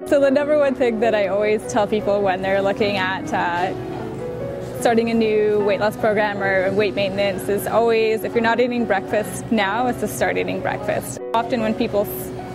So the number one thing that I always tell people when they're looking at starting a new weight loss program or weight maintenance is always, if you're not eating breakfast now, is to start eating breakfast. Often when people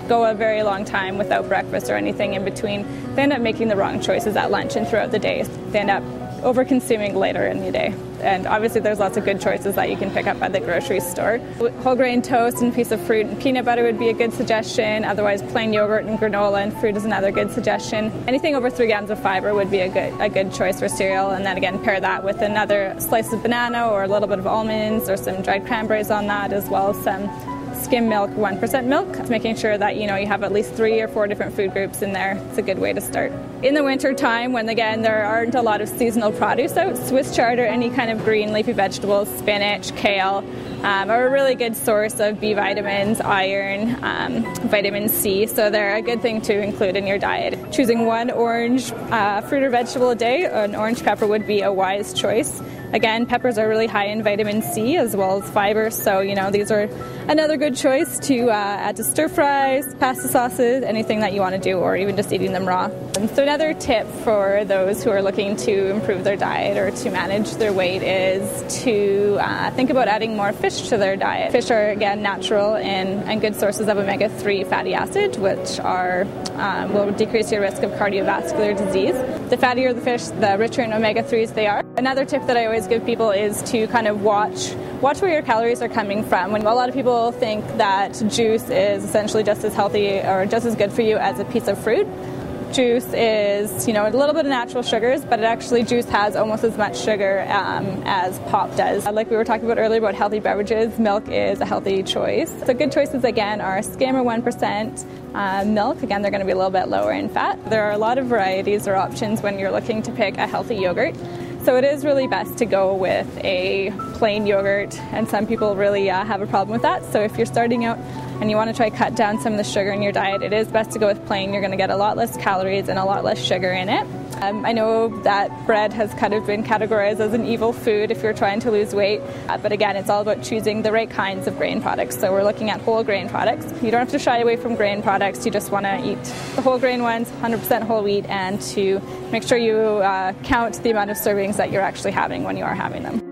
go a very long time without breakfast or anything in between, they end up making the wrong choices at lunch and throughout the day. They end up over-consuming later in the day. And obviously there's lots of good choices that you can pick up at the grocery store. Whole grain toast and a piece of fruit and peanut butter would be a good suggestion. Otherwise plain yogurt and granola and fruit is another good suggestion. Anything over 3 grams of fiber would be a good choice for cereal. And then again, pair that with another slice of banana or a little bit of almonds or some dried cranberries on that, as well as some skim milk, 1% milk. Making sure that you have at least 3 or 4 different food groups in there. It's a good way to start. In the winter time, when again there aren't a lot of seasonal produce out, Swiss chard or any kind of green leafy vegetables, spinach, kale, are a really good source of B vitamins, iron, vitamin C, so they're a good thing to include in your diet. Choosing one orange fruit or vegetable a day, an orange pepper would be a wise choice. Again, peppers are really high in vitamin C as well as fiber, so these are another good choice to add to stir fries, pasta sauces, anything that you want to do, or even just eating them raw. So another tip for those who are looking to improve their diet or to manage their weight is to think about adding more fish to their diet. Fish are, again, natural and good sources of omega-3 fatty acids, which will decrease your risk of cardiovascular disease. The fattier the fish, the richer in omega-3s they are. Another tip that I always give people is to kind of watch where your calories are coming from. When a lot of people think that juice is essentially just as healthy or just as good for you as a piece of fruit. Juice is, a little bit of natural sugars, but juice has almost as much sugar as pop does. Like we were talking about earlier about healthy beverages, milk is a healthy choice. So good choices again are skim or 1% milk. Again, they're going to be a little bit lower in fat. There are a lot of varieties or options when you're looking to pick a healthy yogurt. So it is really best to go with a plain yogurt, and some people really have a problem with that. So if you're starting out and you want to try cut down some of the sugar in your diet, it is best to go with plain. You're going to get a lot less calories and a lot less sugar in it. I know that bread has kind of been categorized as an evil food if you're trying to lose weight, but again, it's all about choosing the right kinds of grain products. So we're looking at whole grain products. You don't have to shy away from grain products. You just want to eat the whole grain ones, 100% whole wheat, and to make sure you count the amount of servings that you're actually having when you are having them.